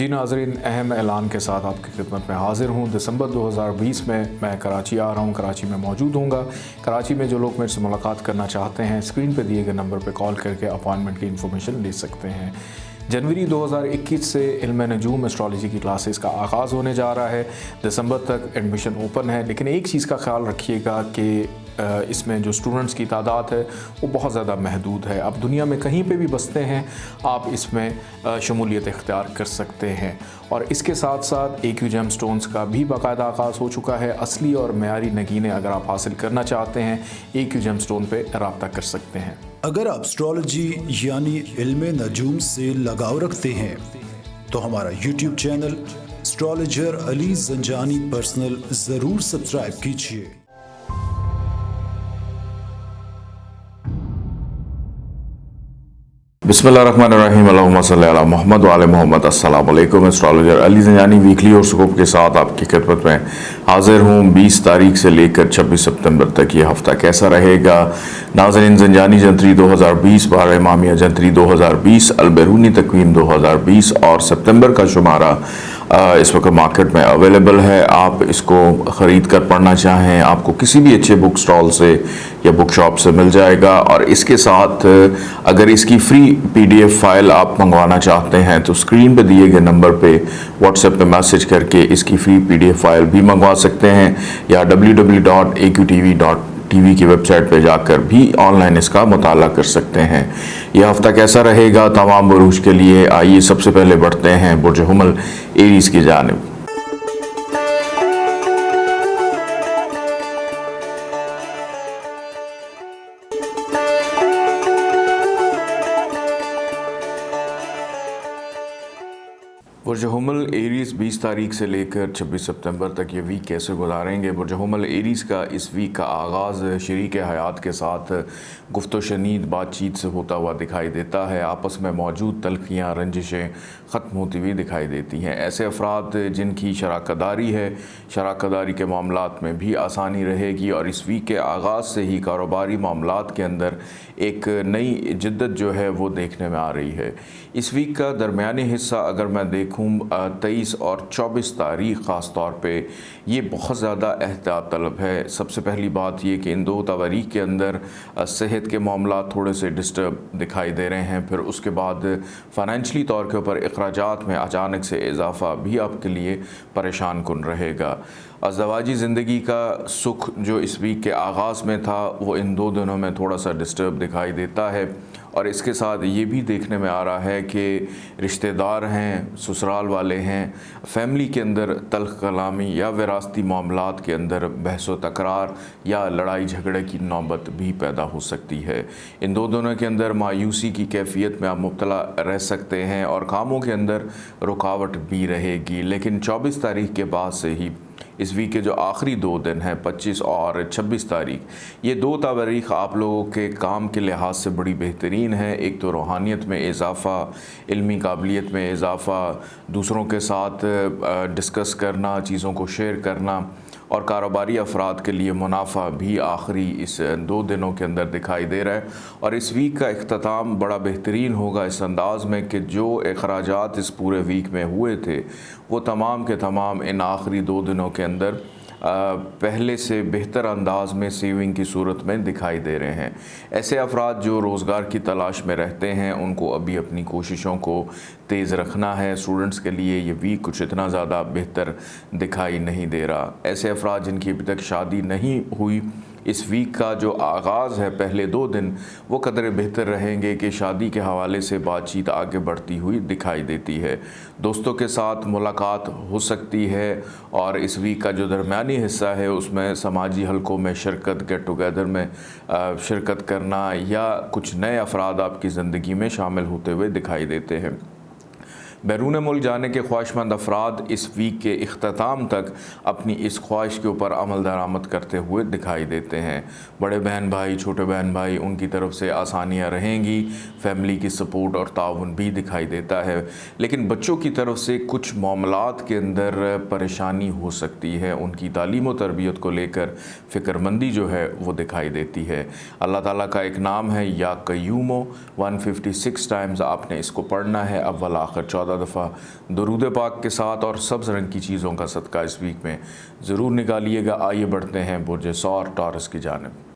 जी नाज़रीन, अहम ऐलान के साथ आपकी खिदमत में हाज़िर हूँ। दिसंबर 2020 में मैं कराची आ रहा हूँ, कराची में मौजूद होऊंगा। कराची में जो लोग मेरे से मुलाकात करना चाहते हैं, स्क्रीन पर दिए गए नंबर पर कॉल करके अपॉइंटमेंट की इन्फॉर्मेशन ले सकते हैं। जनवरी 2021 से इल्म नजूम एस्ट्रोलॉजी की क्लासेस का आगाज़ होने जा रहा है। दिसंबर तक एडमिशन ओपन है, लेकिन एक चीज़ का ख्याल रखिएगा कि इसमें जो स्टूडेंट्स की तादाद है वो बहुत ज़्यादा महदूद है। आप दुनिया में कहीं पे भी बसते हैं, आप इसमें शमूलियत इख्तियार कर सकते हैं। और इसके साथ साथ AQ जेमस्टोन्स का भी बाकायदा आगाज़ हो चुका है। असली और मेयारी नगीने अगर आप हासिल करना चाहते हैं, AQ जेमस्टोन पे रब्ता कर सकते हैं। अगर आप एस्ट्रोलॉजी यानी इल्म नजूम से लगाव रखते हैं तो हमारा YouTube channel astrologer Ali Zanjani personal ज़रूर सब्सक्राइब कीजिए। बिस्मिल्लाहिर्रहमानिर्रहीम, अल्लाहुम्मा सल्ली अला मुहम्मद व आले मुहम्मद। अस्सलाम वालेकुम। Astrologer Ali Zanjani weekly horoscope के साथ आपकी खिदमत में हाजिर हूँ। 20 तारीख से लेकर 26 सितंबर तक ये हफ़्ता कैसा रहेगा। नाज़रीन, ज़ंजानी जंतरी 2020, बारह इमामिया जंतरी 2020, अलबरूनी तकवीन 2020 और सितंबर का शुमारा इस वक्त मार्केट में अवेलेबल है। आप इसको ख़रीद कर पढ़ना चाहें, आपको किसी भी अच्छे बुक स्टॉल से या बुक शॉप से मिल जाएगा। और इसके साथ अगर इसकी फ्री PDF फाइल आप मंगवाना चाहते हैं तो स्क्रीन पे दिए गए नंबर पे व्हाट्सएप पे मैसेज करके इसकी फ्री PDF फाइल भी मंगवा सकते हैं, या www.aqtv.tv की वेबसाइट पे जाकर भी ऑनलाइन इसका मुताला कर सकते हैं। यह हफ्ता कैसा रहेगा तमाम बुरूज के लिए, आइए सबसे पहले बढ़ते हैं बुर्ज हुमल एरीज की जानिब। बुर्ज हुमल एरीज़ 20 तारीख से लेकर 26 सितंबर तक ये वीक कैसे गुजारेंगे। बुर्ज हुमल एरीज़ का इस वीक का आगाज़ शरीक हयात के साथ गुफ्तो शनीद बातचीत से होता हुआ दिखाई देता है। आपस में मौजूद तलखियाँ, रंजिशें ख़त्म होती हुई दिखाई देती हैं। ऐसे अफराद जिनकी शराकतदारी है, शराकतदारी के मामलात में भी आसानी रहेगी। और इस वीक के आगाज़ से ही कारोबारी मामलात के अंदर एक नई जिद्दत जो है वो देखने में आ रही है। इस वीक का दरमियानी हिस्सा अगर मैं देखूँ 23 और 24 तारीख़ ख़ास तौर पे ये बहुत ज़्यादा एहतियात तलब है। सबसे पहली बात ये कि इन 2 तारीख़ के अंदर सेहत के मामला थोड़े से डिस्टर्ब दिखाई दे रहे हैं। फिर उसके बाद फ़ाइनेंशली तौर के ऊपर अखराजात में अचानक से इजाफ़ा भी आपके लिए परेशान कुन रहेगा। अज़दवाजी ज़िंदगी का सुख जो इस वीक के आगाज़ में था वो इन 2 दिनों में थोड़ा सा डिस्टर्ब दिखाई देता है। और इसके साथ ये भी देखने में आ रहा है कि रिश्तेदार हैं, ससुराल वाले हैं, फैमिली के अंदर तल्ख़ कलामी या विरासती मामलात के अंदर बहस व तकरार या लड़ाई झगड़े की नौबत भी पैदा हो सकती है। इन 2 दिनों के अंदर मायूसी की कैफियत में आप मुब्तला रह सकते हैं और कामों के अंदर रुकावट भी रहेगी। लेकिन 24 तारीख़ के बाद से ही इस वीक के जो आखिरी 2 दिन हैं 25 और 26 तारीख, ये 2 तारीख आप लोगों के काम के लिहाज से बड़ी बेहतरीन है। एक तो रूहानियत में इजाफ़ा, इल्मी काबिलियत में इजाफ़ा, दूसरों के साथ डिस्कस करना, चीज़ों को शेयर करना और कारोबारी अफराद के लिए मुनाफा भी आखिरी इस 2 दिनों के अंदर दिखाई दे रहा है। और इस वीक का इख्तिताम बड़ा बेहतरीन होगा इस अंदाज़ में कि जो अखराजात इस पूरे वीक में हुए थे वो तमाम के तमाम इन आखिरी 2 दिनों के अंदर पहले से बेहतर अंदाज में सेविंग की सूरत में दिखाई दे रहे हैं। ऐसे अफराद जो रोज़गार की तलाश में रहते हैं उनको अभी अपनी कोशिशों को तेज़ रखना है। स्टूडेंट्स के लिए ये वीक कुछ इतना ज़्यादा बेहतर दिखाई नहीं दे रहा। ऐसे अफराद जिनकी अभी तक शादी नहीं हुई, इस वीक का जो आगाज़ है पहले 2 दिन वो कदर बेहतर रहेंगे कि शादी के हवाले से बातचीत आगे बढ़ती हुई दिखाई देती है। दोस्तों के साथ मुलाकात हो सकती है। और इस वीक का जो दरमियानी हिस्सा है उसमें समाजी हलकों में शिरकत, गेट टुगेदर में शिरकत करना या कुछ नए अफराद आपकी ज़िंदगी में शामिल होते हुए दिखाई देते हैं। बैरून मुल्क जाने के ख्वाहिशमंद अफराद इस वीक के इख्तिताम तक अपनी इस ख्वाहिश के ऊपर अमल दरामद करते हुए दिखाई देते हैं। बड़े बहन भाई, छोटे बहन भाई, उनकी तरफ से आसानियाँ रहेंगी। फैमिली की सपोर्ट और ताउन भी दिखाई देता है। लेकिन बच्चों की तरफ से कुछ मामलात के अंदर परेशानी हो सकती है। उनकी तालीम व तरबियत को लेकर फ़िक्रमंदी जो है वो दिखाई देती है। अल्लाह ताला का एक नाम है या कयूमो, 156 टाइम्स आपने इसको पढ़ना है। अव्वल आखिर 14 14 दफ़ा दुरूद पाक के साथ और सब्ज़ रंग की चीज़ों का सदका इस वीक में ज़रूर निकालिएगा। आइए बढ़ते हैं बुर्ज सौर टॉरस की जानिब।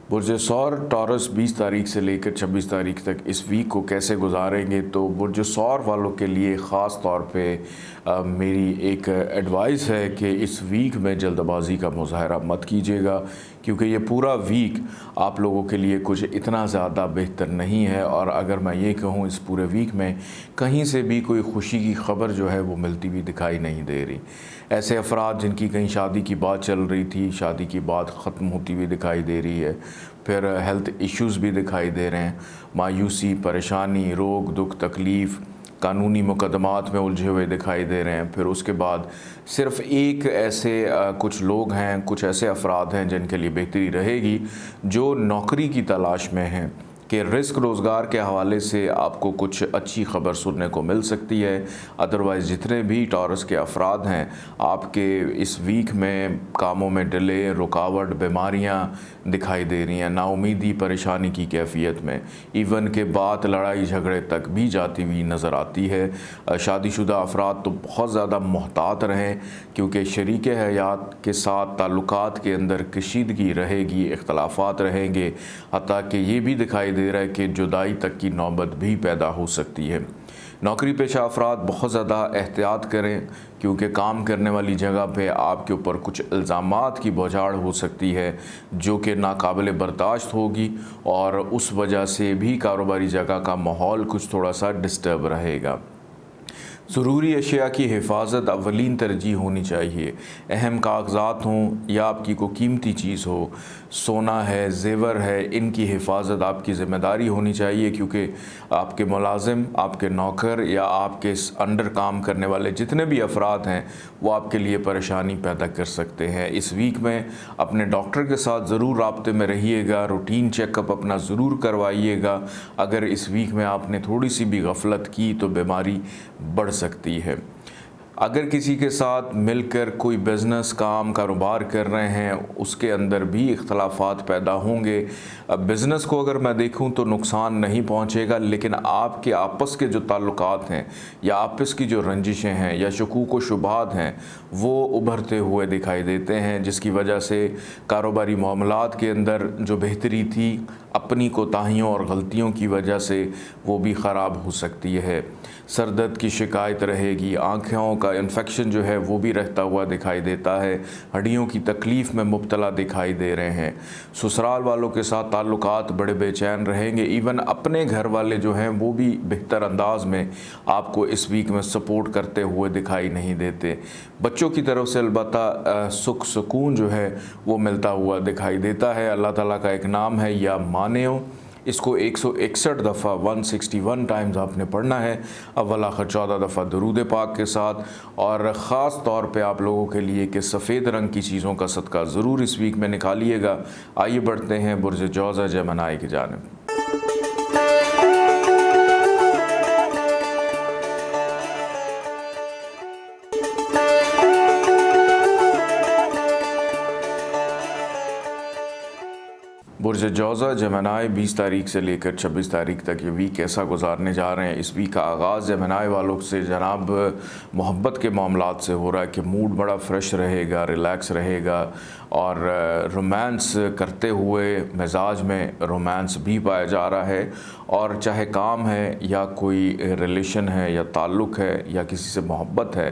बुर्ज सौर टॉरस 20 तारीख से लेकर 26 तारीख तक इस वीक को कैसे गुजारेंगे, तो बुर्ज सौर वालों के लिए ख़ास तौर पे मेरी एक एडवाइस है कि इस वीक में जल्दबाजी का मुजाहरा मत कीजिएगा, क्योंकि ये पूरा वीक आप लोगों के लिए कुछ इतना ज़्यादा बेहतर नहीं है। और अगर मैं ये कहूँ, इस पूरे वीक में कहीं से भी कोई खुशी की ख़बर जो है वो मिलती हुई दिखाई नहीं दे रही। ऐसे अफराद जिनकी कहीं शादी की बात चल रही थी, शादी की बात ख़त्म होती हुई दिखाई दे रही है, फिर हेल्थ इश्यूज़ भी दिखाई दे रहे हैं, मायूसी, परेशानी, रोग दुख तकलीफ़, कानूनी मुकदमात में उलझे हुए दिखाई दे रहे हैं। फिर उसके बाद सिर्फ़ एक ऐसे कुछ लोग हैं, कुछ ऐसे अफराद हैं जिनके लिए बेहतरी रहेगी, जो नौकरी की तलाश में हैं कि रिस्क रोज़गार के हवाले से आपको कुछ अच्छी ख़बर सुनने को मिल सकती है। अदरवाइज़ जितने भी टॉरस के अफराद हैं, आपके इस वीक में कामों में डिले, रुकावट, बीमारियां दिखाई दे रही हैं, नाउमीदी, परेशानी की कैफियत में, इवन के बाद लड़ाई झगड़े तक भी जाती हुई नज़र आती है। शादीशुदा अफराद तो बहुत ज़्यादा मोहतात रहें, क्योंकि शरीक हयात के साथ ताल्लुकात के अंदर कशीदगी रहेगी, इख्तलाफात रहेंगे, हत्ता कि ये भी दिखाई दे रहा है कि जुदाई तक की नौबत भी पैदा हो सकती है। नौकरी पेशा अफराद बहुत ज़्यादा एहतियात करें, क्योंकि काम करने वाली जगह पे आपके ऊपर कुछ इल्ज़ामात की बौछार हो सकती है जो कि नाकाबिल बर्दाश्त होगी, और उस वजह से भी कारोबारी जगह का माहौल कुछ थोड़ा सा डिस्टर्ब रहेगा। ज़रूरी अशिया की हिफाजत अवलीन तरजीह होनी चाहिए। अहम कागज़ात हों या आपकी कोई कीमती चीज़ हो, सोना है, ज़ेवर है, इनकी हिफाजत आपकी ज़िम्मेदारी होनी चाहिए, क्योंकि आपके मुलाजिम, आपके नौकर या आपके अंडर काम करने वाले जितने भी अफराद हैं वो आपके लिए परेशानी पैदा कर सकते हैं। इस वीक में अपने डॉक्टर के साथ ज़रूर राब्ते में रहिएगा, रूटीन चेकअप अपना ज़रूर करवाइएगा। अगर इस वीक में आपने थोड़ी सी भी गफलत की तो बीमारी बढ़ सकती है। अगर किसी के साथ मिलकर कोई बिज़नेस, काम, कारोबार कर रहे हैं, उसके अंदर भी इख्तलाफात पैदा होंगे। बिज़नेस को अगर मैं देखूं तो नुकसान नहीं पहुंचेगा, लेकिन आपके आपस के जो ताल्लुकात हैं या आपस की जो रंजिशें हैं या शकूक व शुबहात हैं वो उभरते हुए दिखाई देते हैं, जिसकी वजह से कारोबारी मामलात के अंदर जो बेहतरी थी अपनी कोताहियों और गलतियों की वजह से वो भी ख़राब हो सकती है। सर दर्द की शिकायत रहेगी, आँखों का इन्फेक्शन जो है वो भी रहता हुआ दिखाई देता है, हड्डियों की तकलीफ़ में मुब्तला दिखाई दे रहे हैं। ससुराल वालों के साथ ताल्लुकात बड़े बेचैन रहेंगे। इवन अपने घर वाले जो हैं वो भी बेहतर अंदाज में आपको इस वीक में सपोर्ट करते हुए दिखाई नहीं देते। बच्चों की तरफ से अलबत्ता सुख सुकून जो है वो मिलता हुआ दिखाई देता है। अल्लाह ताला का एक नाम है या मानेओ, इसको 161 दफ़ा 161 टाइम्स आपने पढ़ना है, अव्वल आखिर 14 दफ़ा दुरूद पाक के साथ। और ख़ास तौर पे आप लोगों के लिए कि सफ़ेद रंग की चीज़ों का सदका ज़रूर इस वीक में निकालिएगा। आइए बढ़ते हैं बुर्ज जौज़ा जेमिनी की जानिब। बुर्ज जौज़ा जेमिनी 20 तारीख से लेकर 26 तारीख तक ये वीक कैसा गुजारने जा रहे हैं। इस वीक का आगाज़ जेमिनी वालों से जनाब मोहब्बत के मामलात से हो रहा है कि मूड बड़ा फ्रेश रहेगा, रिलैक्स रहेगा, और रोमांस करते हुए मिजाज में रोमांस भी पाया जा रहा है। और चाहे काम है या कोई रिलेशन है या ताल्लुक़ है या किसी से मोहब्बत है,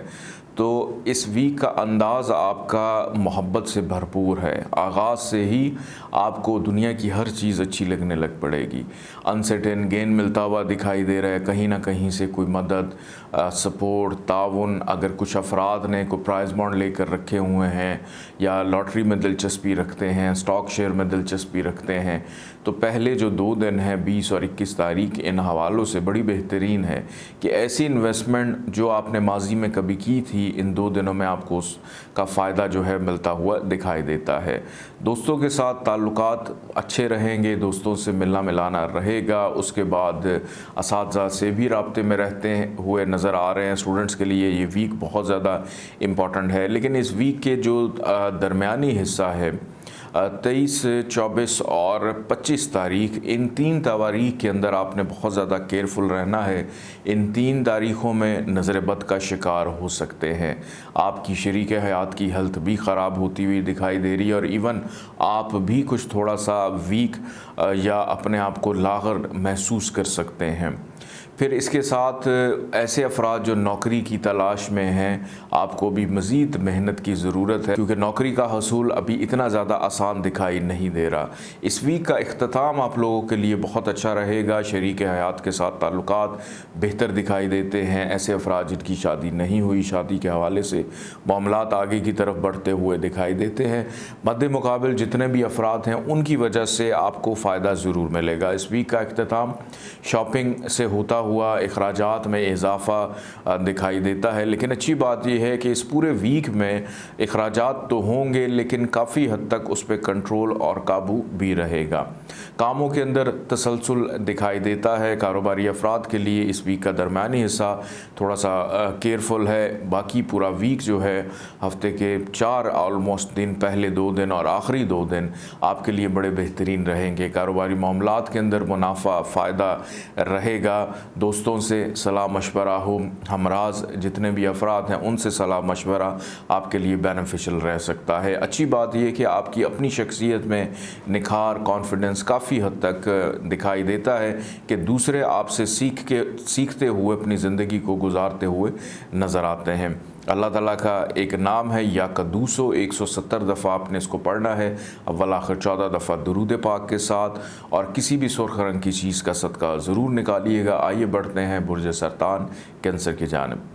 तो इस वीक का अंदाज़ आपका मोहब्बत से भरपूर है। आगाज़ से ही आपको दुनिया की हर चीज़ अच्छी लगने लग पड़ेगी। अनसर्टेन गेन मिलता हुआ दिखाई दे रहा है, कहीं ना कहीं से कोई मदद, सपोर्ट, ताउन। अगर कुछ अफराद ने कोई प्राइज़ बॉन्ड लेकर रखे हुए हैं या लॉटरी में दिलचस्पी रखते हैं, स्टॉक शेयर में दिलचस्पी रखते हैं, तो पहले जो 2 दिन हैं 20 और 21 तारीख, इन हवालों से बड़ी बेहतरीन है कि ऐसी इन्वेस्टमेंट जो आपने माजी में कभी की थी ही इन 2 दिनों में आपको उसका फ़ायदा जो है मिलता हुआ दिखाई देता है। दोस्तों के साथ ताल्लुकात अच्छे रहेंगे, दोस्तों से मिलना मिलाना रहेगा। उसके बाद असातिज़ा से भी राब्ते में रहते हुए नज़र आ रहे हैं। स्टूडेंट्स के लिए ये वीक बहुत ज़्यादा इम्पॉर्टेंट है, लेकिन इस वीक के जो दरमियानी हिस्सा है 23, 24 और 25 तारीख, इन 3 तारीख के अंदर आपने बहुत ज़्यादा केयरफुल रहना है। इन 3 तारीख़ों में नज़र बद का शिकार हो सकते हैं। आपकी शरीक हयात की हेल्थ भी ख़राब होती हुई दिखाई दे रही है और इवन आप भी कुछ थोड़ा सा वीक या अपने आप को लाग़र महसूस कर सकते हैं। फिर इसके साथ ऐसे अफराद जो नौकरी की तलाश में हैं, आपको भी मज़ीद मेहनत की ज़रूरत है, क्योंकि नौकरी का हसूल अभी इतना ज़्यादा आसान दिखाई नहीं दे रहा। इस वीक का इख्तिताम आप लोगों के लिए बहुत अच्छा रहेगा। शरीक हयात के साथ ताल्लुकात बेहतर दिखाई देते हैं। ऐसे अफराद जिनकी शादी नहीं हुई, शादी के हवाले से मामलात आगे की तरफ बढ़ते हुए दिखाई देते हैं। मद्दे मुकाबिल जितने भी अफराद हैं उनकी वजह से आपको फ़ायदा ज़रूर मिलेगा। इस वीक का इख्तिताम शॉपिंग से होता हुआ अखराजात में इजाफ़ा दिखाई देता है, लेकिन अच्छी बात यह है कि इस पूरे वीक में अखराजात तो होंगे लेकिन काफ़ी हद तक उस पर कंट्रोल और काबू भी रहेगा। कामों के अंदर तसलसल दिखाई देता है। कारोबारी अफराद के लिए इस वीक का दरमियानी हिस्सा थोड़ा सा केयरफुल है। बाकी पूरा वीक जो है, हफ्ते के 4 ऑलमोस्ट दिन, पहले 2 दिन और आखिरी 2 दिन आपके लिए बड़े बेहतरीन रहेंगे। कारोबारी मामलात के अंदर मुनाफा फ़ायदा रहेगा। दोस्तों से सलाह मशवरा हो, हमराज जितने भी अफराद हैं उनसे सलाह मशवरा आपके लिए बेनिफिशियल रह सकता है। अच्छी बात यह कि आपकी अपनी शख्सियत में निखार, कॉन्फिडेंस काफ़ी हद तक दिखाई देता है कि दूसरे आपसे सीखते हुए अपनी ज़िंदगी को गुजारते हुए नज़र आते हैं। अल्लाह ताला का एक नाम है या कदूसो, 170 दफ़ा आपने इसको पढ़ना है, अव्वल आखिर 14 दफ़ा दुरूद पाक के साथ, और किसी भी सुर्ख रंग की चीज़ का सदका ज़रूर निकालिएगा। आइए बढ़ते हैं बुर्ज सरतान कैंसर की जानिब।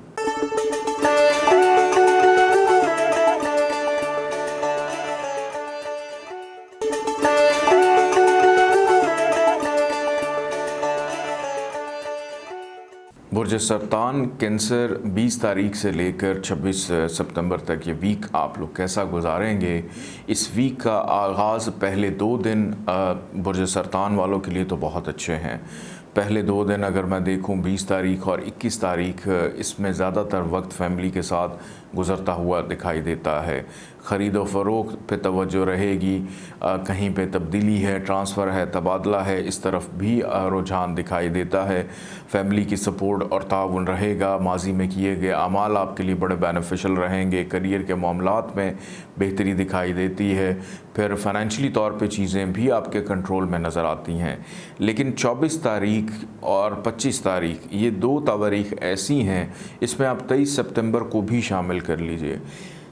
बुर्ज सरतान कैंसर 20 तारीख से लेकर 26 सितंबर तक ये वीक आप लोग कैसा गुजारेंगे। इस वीक का आगाज़ पहले 2 दिन बुर्ज सरतान वालों के लिए तो बहुत अच्छे हैं। पहले 2 दिन अगर मैं देखूं 20 तारीख और 21 तारीख, इसमें ज़्यादातर वक्त फैमिली के साथ गुज़रता हुआ दिखाई देता है। ख़रीदो फ़रोख्त पे तवज्जो रहेगी, कहीं पे तब्दीली है, ट्रांसफ़र है, तबादला है, इस तरफ भी रुझान दिखाई देता है। फैमिली की सपोर्ट और ताउन रहेगा। माजी में किए गए अमाल आपके लिए बड़े बेनिफिशियल रहेंगे। करियर के मामलात में बेहतरी दिखाई देती है। फिर फ़ाइनेंशियली तौर पे चीज़ें भी आपके कंट्रोल में नज़र आती हैं। लेकिन 24 तारीख और 25 तारीख, ये 2 तारीख ऐसी हैं, इसमें आप 23 सितंबर को भी शामिल कर लीजिए।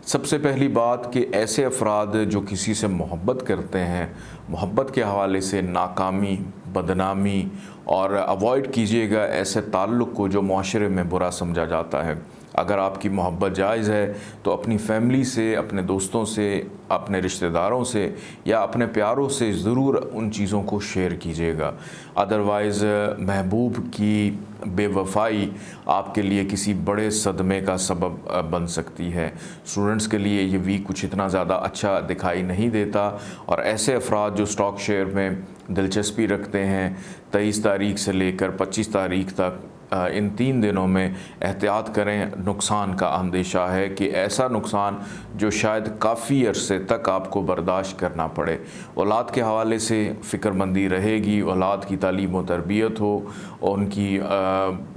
सबसे पहली बात कि ऐसे अफराद जो किसी से मोहब्बत करते हैं, मोहब्बत के हवाले से नाकामी, बदनामी और अवॉइड कीजिएगा ऐसे ताल्लुक़ को जो माशरे में बुरा समझा जाता है। अगर आपकी मोहब्बत जायज़ है तो अपनी फैमिली से, अपने दोस्तों से, अपने रिश्तेदारों से या अपने प्यारों से ज़रूर उन चीज़ों को शेयर कीजिएगा। अदरवाइज़ महबूब की बेवफाई आपके लिए किसी बड़े सदमे का सबब बन सकती है। स्टूडेंट्स के लिए ये वीक कुछ इतना ज़्यादा अच्छा दिखाई नहीं देता, और ऐसे अफराद जो स्टॉक शेयर में दिलचस्पी रखते हैं 23 तारीख से लेकर 25 तारीख तक, इन 3 दिनों में एहतियात करें। नुकसान का अंदेशा है कि ऐसा नुकसान जो शायद काफ़ी अरसे तक आपको बर्दाश्त करना पड़े। औलाद के हवाले से फ़िक्रमंदी रहेगी। औलाद की तालीम व तरबियत हो, और उनकी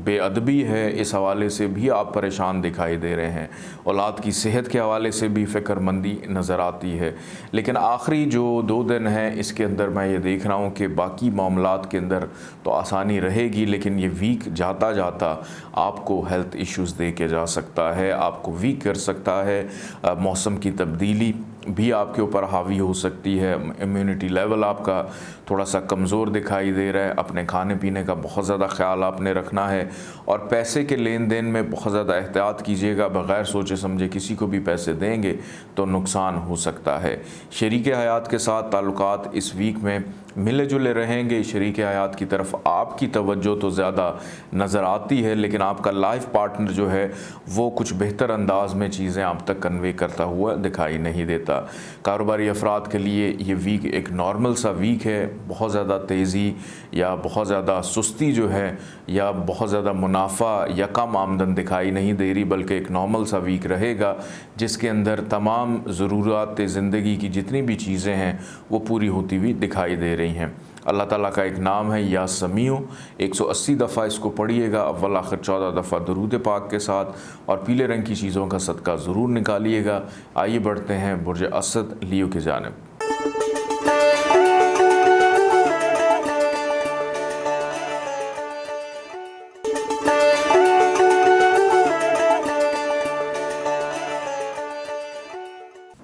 बेअदबी है, इस हवाले से भी आप परेशान दिखाई दे रहे हैं। औलाद की सेहत के हवाले से भी फ़िक्रमंदी नज़र आती है। लेकिन आखिरी जो 2 दिन हैं, इसके अंदर मैं ये देख रहा हूँ कि बाकी मामलात के अंदर तो आसानी रहेगी, लेकिन ये वीक जाता आपको हेल्थ इश्यूज़ दे के जा सकता है, आपको वीक कर सकता है। मौसम की तब्दीली भी आपके ऊपर हावी हो सकती है। इम्यूनिटी लेवल आपका थोड़ा सा कमज़ोर दिखाई दे रहा है। अपने खाने पीने का बहुत ज़्यादा ख्याल आपने रखना है, और पैसे के लेन देन में बहुत ज़्यादा एहतियात कीजिएगा। बग़ैर सोचे समझे किसी को भी पैसे देंगे तो नुकसान हो सकता है। शरीक हयात के साथ ताल्लुकात इस वीक में मिले जुले रहेंगे। शरीक हयात की तरफ आपकी तवज्जो तो ज़्यादा नज़र आती है, लेकिन आपका लाइफ पार्टनर जो है वो कुछ बेहतर अंदाज में चीज़ें आप तक कन्वे करता हुआ दिखाई नहीं देता। कारोबारी अफराद के लिए ये वीक एक नॉर्मल सा वीक है। बहुत ज़्यादा तेज़ी या बहुत ज़्यादा सुस्ती जो है या बहुत ज़्यादा मुनाफा या कम आमदन दिखाई नहीं दे रही, बल्कि एक नॉर्मल सा वीक रहेगा जिसके अंदर तमाम ज़रूरात ज़िंदगी की जितनी भी चीज़ें हैं वो पूरी होती हुई दिखाई दे रही हैं। अल्लाह ताला का एक नाम है या समीउ। 180 दफ़ा इसको पढ़िएगा अव्वल आखिर 14 दफ़ा दरूद पाक के साथ, और पीले रंग की चीज़ों का सदका ज़रूर निकालिएगा। आइए बढ़ते हैं बुर्ज असद लियो की जानिब।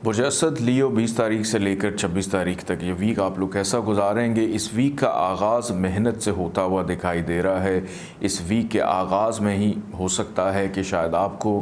बुर्ज असद लियो 20 तारीख से लेकर 26 तारीख तक ये वीक आप लोग कैसा गुजारेंगे। इस वीक का आगाज़ मेहनत से होता हुआ दिखाई दे रहा है। इस वीक के आगाज़ में ही हो सकता है कि शायद आपको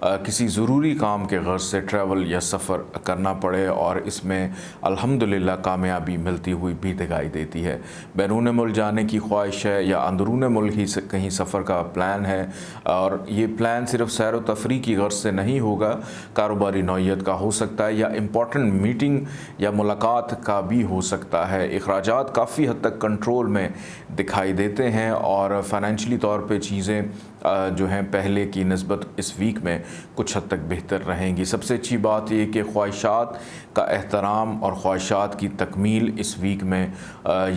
किसी ज़रूरी काम के गर्ज से ट्रैवल या सफ़र करना पड़े, और इसमें अल्हम्दुलिल्लाह कामयाबी मिलती हुई भी दिखाई देती है। बैरून मुल्क जाने की ख्वाहिश है या अंदरून मुल्क ही से कहीं सफ़र का प्लान है, और ये प्लान सिर्फ सैर व तफरी की गर्ज से नहीं होगा, कारोबारी नौइयत का हो सकता है या इम्पॉर्टेंट मीटिंग या मुलाकात का भी हो सकता है। अखराजात काफ़ी हद तक कंट्रोल में दिखाई देते हैं, और फाइनेंशियली तौर पे चीज़ें जो हैं पहले की निस्बत इस वीक में कुछ हद तक बेहतर रहेंगी। सबसे अच्छी बात यह कि ख्वाहिशात का एहतराम और ख्वाहिशात की तकमील इस वीक में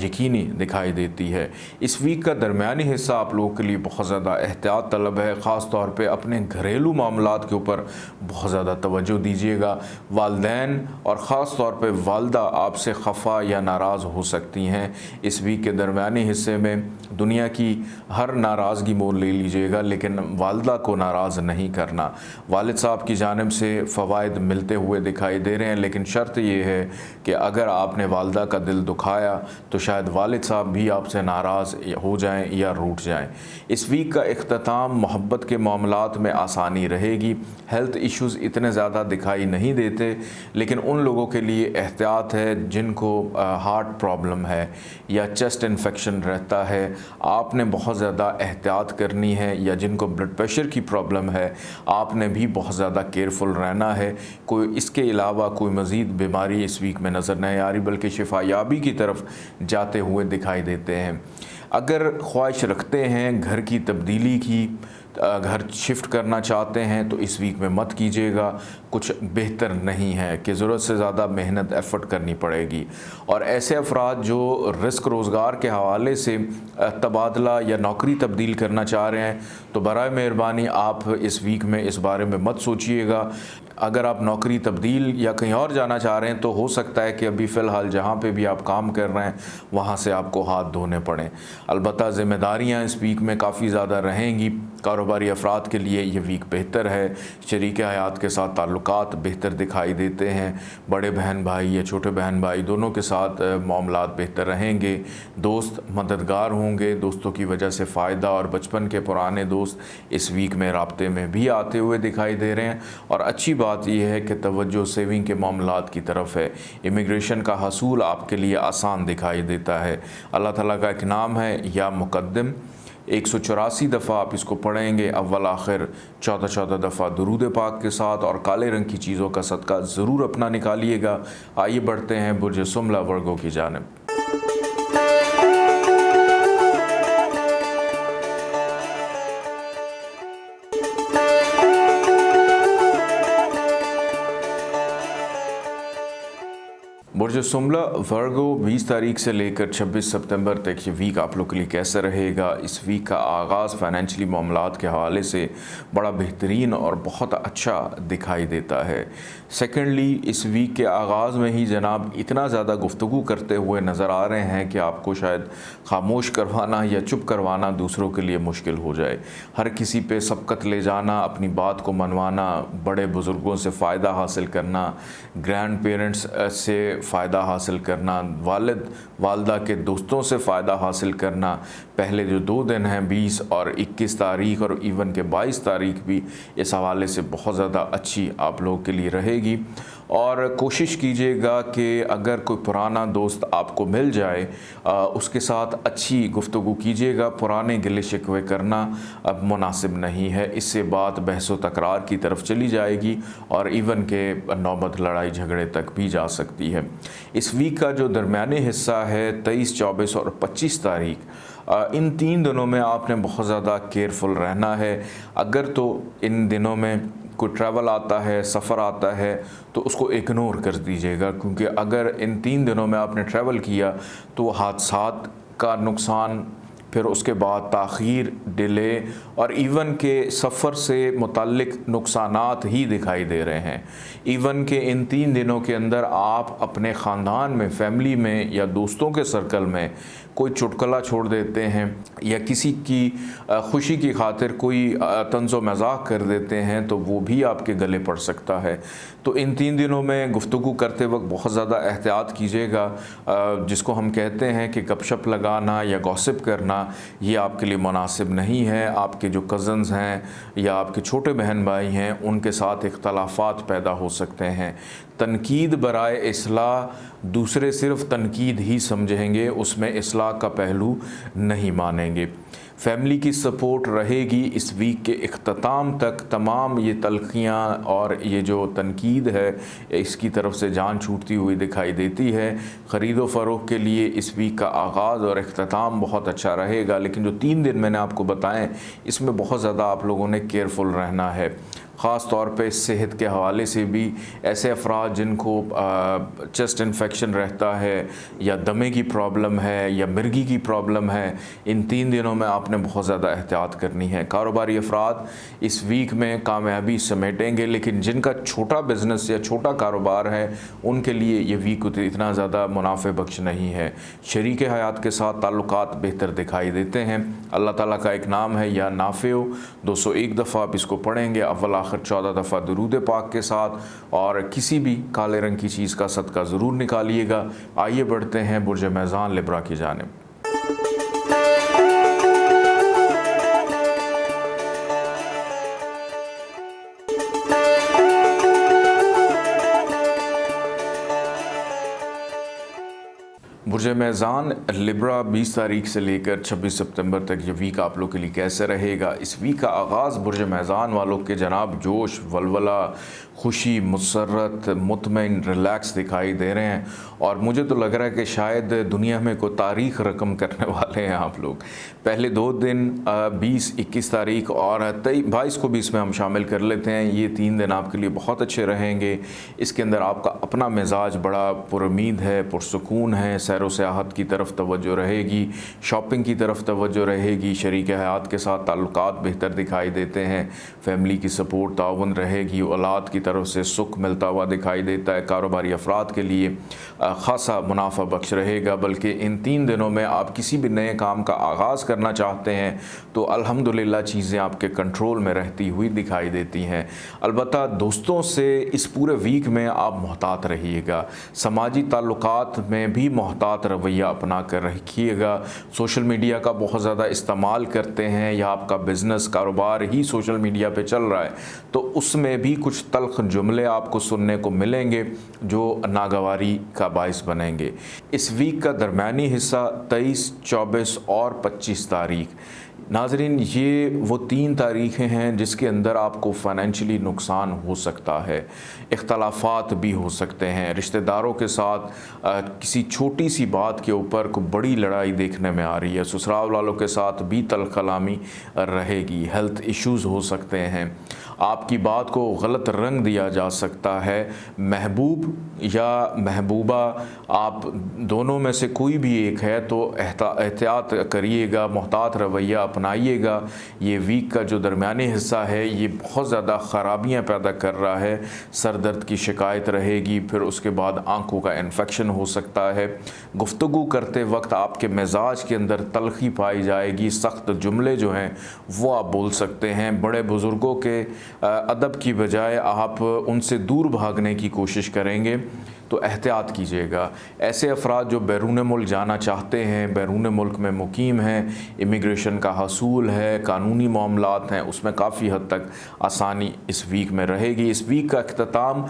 यकीनी दिखाई देती है। इस वीक का दरमियानी हिस्सा आप लोगों के लिए बहुत ज़्यादा एहतियात तलब है। ख़ास तौर पे अपने घरेलू मामलात के ऊपर बहुत ज़्यादा तवज्जो दीजिएगा। वालदैन और ख़ास तौर पे वालदा आपसे खफा या नाराज़ हो सकती हैं। इस वीक के दरमियानी हिस्से में दुनिया की हर नाराज़गी मोल ले लीजिएगा, लेकिन वालदा को नाराज़ नहीं करना। वालिद साहब की जानिब से फ़वाइद मिलते हुए दिखाई दे रहे हैं, लेकिन शर्त ये है कि अगर आपने वालदा का दिल दुखाया तो शायद वालिद साहब भी आपसे नाराज़ हो जाएं या रूठ जाएं। इस वीक का इख्तिताम मोहब्बत के मामलात में आसानी रहेगी। हेल्थ इश्यूज़ इतने ज़्यादा दिखाई नहीं देते, लेकिन उन लोगों के लिए एहतियात है जिनको हार्ट प्रॉब्लम है या चेस्ट इन्फेक्शन रहता है, आपने बहुत ज़्यादा एहतियात करनी है। या जिनको ब्लड प्रेशर की प्रॉब्लम है, आपने भी बहुत ज़्यादा केयरफुल रहना है। कोई इसके अलावा कोई मज़ीद बीमारी इस वीक में नज़र नहीं आ रही, बल्कि शिफायाबी की तरफ जाते हुए दिखाई देते हैं। अगर ख्वाहिश रखते हैं घर की तब्दीली की, घर शिफ्ट करना चाहते हैं, तो इस वीक में मत कीजिएगा। कुछ बेहतर नहीं है कि ज़रूरत से ज़्यादा मेहनत एफ़र्ट करनी पड़ेगी। और ऐसे अफराद जो रिस्क रोज़गार के हवाले से तबादला या नौकरी तब्दील करना चाह रहे हैं, तो बराए मेहरबानी आप इस वीक में इस बारे में मत सोचिएगा। अगर आप नौकरी तब्दील या कहीं और जाना चाह रहे हैं, तो हो सकता है कि अभी फ़िलहाल जहाँ पे भी आप काम कर रहे हैं वहाँ से आपको हाथ धोने पड़ें। अलबत्ता ज़िम्मेदारियाँ इस वीक में काफ़ी ज़्यादा रहेंगी। कारोबारी अफराद के लिए ये वीक बेहतर है। शरीक हयात के साथ ताल्लुकात बेहतर दिखाई देते हैं। बड़े बहन भाई या छोटे बहन भाई दोनों के साथ मामलात बेहतर रहेंगे। दोस्त मददगार होंगे, दोस्तों की वजह से फ़ायदा, और बचपन के पुराने दोस्त इस वीक में राब्ते में भी आते हुए दिखाई दे रहे हैं। और अच्छी बात यह है कि तवज्जो सेविंग के मामलात की तरफ है। इमिग्रेशन का हसूल आपके लिए आसान दिखाई देता है। अल्लाह ताला का एक नाम है या मुक़द्दम। 184 दफ़ा आप इसको पढ़ेंगे अव्वल आखिर 14 दफ़ा दुरूद पाक के साथ, और काले रंग की चीज़ों का सदका ज़रूर अपना निकालिएगा। आइए बढ़ते हैं बुर्ज सुमला वर्गों की जानिब। बुर्ज सुमला वर्गो 20 तारीख से लेकर 26 सितंबर तक ये वीक आप लोग के लिए कैसा रहेगा। इस वीक का आगाज़ फाइनेंशियली मामलात के हवाले से बड़ा बेहतरीन और बहुत अच्छा दिखाई देता है। सेकेंडली, इस वीक के आगाज़ में ही जनाब इतना ज़्यादा गुफ्तगू करते हुए नज़र आ रहे हैं कि आपको शायद खामोश करवाना या चुप करवाना दूसरों के लिए मुश्किल हो जाए। हर किसी पे सबकत ले जाना, अपनी बात को मनवाना, बड़े बुज़ुर्गों से फ़ायदा हासिल करना, ग्रैंड पेरेंट्स से फ़ायदा हासिल करना, वालिद वालदा के दोस्तों से फ़ायदा हासिल करना। पहले जो 2 दिन हैं 20 और 21 तारीख और इवन के 22 तारीख भी इस हवाले से बहुत ज़्यादा अच्छी आप लोगों के लिए रहेगी। और कोशिश कीजिएगा कि अगर कोई पुराना दोस्त आपको मिल जाए उसके साथ अच्छी गुफ्तगू कीजिएगा। पुराने गिले शिकवे करना अब मुनासिब नहीं है, इससे बात बहस व तकरार की तरफ चली जाएगी और इवन के नौबत लड़ाई झगड़े तक भी जा सकती है। इस वीक का जो दरमियानी हिस्सा है 23, 24 और 25 तारीख, इन 3 दिनों में आपने बहुत ज़्यादा केयरफुल रहना है। अगर तो इन दिनों में कोई ट्रैवल आता है, सफ़र आता है, तो उसको इग्नोर कर दीजिएगा, क्योंकि अगर इन 3 दिनों में आपने ट्रैवल किया तो हादसात का नुकसान, फिर उसके बाद ताख़ीर, डिले और इवन के सफ़र से मुतल्लिक नुकसानात ही दिखाई दे रहे हैं। इवन के इन 3 दिनों के अंदर आप अपने ख़ानदान में, फैमिली में या दोस्तों के सर्कल में कोई चुटकुला छोड़ देते हैं या किसी की खुशी की खातिर कोई तंज़ो मज़ाक कर देते हैं, तो वो भी आपके गले पड़ सकता है। तो इन 3 दिनों में गुफ्तगू करते वक्त बहुत ज़्यादा एहतियात कीजिएगा। जिसको हम कहते हैं कि गपशप लगाना या गॉसिप करना, ये आपके लिए मुनासिब नहीं है। आपके जो कज़न्स हैं या आपके छोटे बहन भाई हैं, उनके साथ इख्तलाफात पैदा हो सकते हैं। तनकीद बराए इस्लाह दूसरे सिर्फ़ तनकीद ही समझेंगे, उसमें इस्लाह का पहलू नहीं मानेंगे। फैमिली की सपोर्ट रहेगी इस वीक के इख्तिताम तक। तमाम ये तलखियाँ और ये जो तनकीद है, इसकी तरफ से जान छूटती हुई दिखाई देती है। ख़रीदो फ़रोख्त के लिए इस वीक का आगाज़ और इख्तिताम बहुत अच्छा रहेगा, लेकिन जो 3 दिन मैंने आपको बताएं, इसमें बहुत ज़्यादा आप लोगों ने केयरफुल रहना है। ख़ास तौर पे सेहत के हवाले से भी ऐसे अफराद जिनको चेस्ट इन्फेक्शन रहता है या दमे की प्रॉब्लम है या मिर्गी की प्रॉब्लम है, इन 3 दिनों में आपने बहुत ज़्यादा एहतियात करनी है। कारोबारी अफराद इस वीक में कामयाबी समेटेंगे, लेकिन जिनका छोटा बिज़नेस या छोटा कारोबार है उनके लिए ये वीक इतना ज़्यादा मुनाफे बख्श नहीं है। शरीक हयात के साथ ताल्लुकात बेहतर दिखाई देते हैं। अल्लाह ताला का एक नाम है या नाफ़िओ, 201 दफ़ा आप इसको पढ़ेंगे, अव्वल आखिर 14 दफ़ा दुरूद पाक के साथ, और किसी भी काले रंग की चीज़ का सदका ज़रूर निकालिएगा। आइए बढ़ते हैं बुर्ज मैज़ान लिब्रा की जानिब। बुर्ज मैज़ान लिब्रा 20 तारीख से लेकर 26 सितंबर तक ये वीक आप लोग के लिए कैसे रहेगा। इस वीक का आगाज़ बुर्ज मैज़ान वालों के जनाब जोश, वलवला, खुशी, मुसर्रत, मुतमईन, रिलैक्स दिखाई दे रहे हैं, और मुझे तो लग रहा है कि शायद दुनिया में कोई तारीख़ रकम करने वाले हैं आप लोग। पहले 2 दिन 20, 21 तारीख और 22 को भी इसमें हम शामिल कर लेते हैं। ये 3 दिन आपके लिए बहुत अच्छे रहेंगे। इसके अंदर आपका अपना मिजाज बड़ा पुरुमीद है, पुरसुकून है। सैर व सियाहत की तरफ तवज्जो रहेगी, शॉपिंग की तरफ तवज्जो रहेगी, शरीक हयात के साथ ताल्लुकात बेहतर दिखाई देते हैं, फैमिली की सपोर्ट ताउन रहेगी, औलाद की तरफ से सुख मिलता हुआ दिखाई देता है। कारोबारी अफराद के लिए ख़ासा मुनाफा बख्श रहेगा। बल्कि इन 3 दिनों में आप किसी भी नए काम का आगाज़ करना चाहते हैं तो अल्हम्दुलिल्लाह चीज़ें आपके कंट्रोल में रहती हुई दिखाई देती हैं। अलबत्ता दोस्तों से इस पूरे वीक में आप मोहतात रहिएगा। समाजी ताल्लुकात में भी मोहतात रवैया अपना कर रखिएगा। सोशल मीडिया का बहुत ज़्यादा इस्तेमाल करते हैं या आपका बिज़नेस कारोबार ही सोशल मीडिया पे चल रहा है, तो उसमें भी कुछ तल्ख जुमले आपको सुनने को मिलेंगे जो नागवारी का बाइस बनेंगे। इस वीक का दरमियानी हिस्सा 23, 24 और 25 तारीख। नाज़रीन, ये वो 3 तारीख़ें हैं जिसके अंदर आपको फ़ाइनेंशियली नुकसान हो सकता है, इख्तलाफात भी हो सकते हैं, रिश्तेदारों के साथ किसी छोटी सी बात के ऊपर कोई बड़ी लड़ाई देखने में आ रही है, ससुराल वालों के साथ भी तलखलामी रहेगी, हेल्थ इश्यूज़ हो सकते हैं, आपकी बात को गलत रंग दिया जा सकता है। महबूब या महबूबा, आप दोनों में से कोई भी एक है तो एहतियात करिएगा, मोहतात रवैया अपनाइएगा। ये वीक का जो दरमियानी हिस्सा है ये बहुत ज़्यादा ख़राबियाँ पैदा कर रहा है। सर दर्द की शिकायत रहेगी, फिर उसके बाद आंखों का इन्फेक्शन हो सकता है। गुफ्तगू करते वक्त आपके मिजाज के अंदर तलखी पाई जाएगी, सख्त जुमले जो हैं वो आप बोल सकते हैं। बड़े बुज़ुर्गों के अदब की बजाय आप उनसे दूर भागने की कोशिश करेंगे तो एहतियात कीजिएगा। ऐसे अफराद जो बैरून मुल्क जाना चाहते हैं, बैरून मुल्क में मुकीम हैं, इमिग्रेशन का हसूल है, कानूनी मामलात हैं, उसमें काफ़ी हद तक आसानी इस वीक में रहेगी। इस वीक का अख्ताम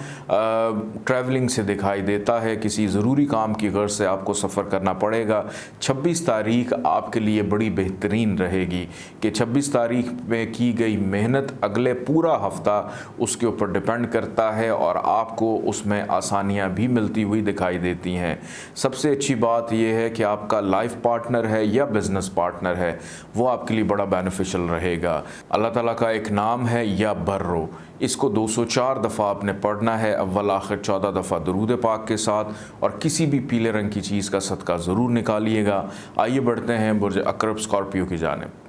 ट्रैवलिंग से दिखाई देता है, किसी ज़रूरी काम की गर्ज से आपको सफ़र करना पड़ेगा। 26 तारीख आपके लिए बड़ी बेहतरीन रहेगी कि 26 तारीख में की गई मेहनत अगले पूरा हफ़्ता उसके ऊपर डिपेंड करता है और आपको उसमें आसानियाँ भी मिलती हुई दिखाई देती हैं। सबसे अच्छी बात यह है कि आपका लाइफ पार्टनर है या बिज़नेस पार्टनर है, वो आपके लिए बड़ा बेनिफिशियल रहेगा। अल्लाह ताला का एक नाम है या बर्रो, इसको 204 दफ़ा आपने पढ़ना है, अव्वल आखिर 14 दफ़ा दरूद पाक के साथ, और किसी भी पीले रंग की चीज़ का सदका ज़रूर निकालिएगा। आइए बढ़ते हैं बुर्ज अक़रब स्कॉर्पियो की जानिब।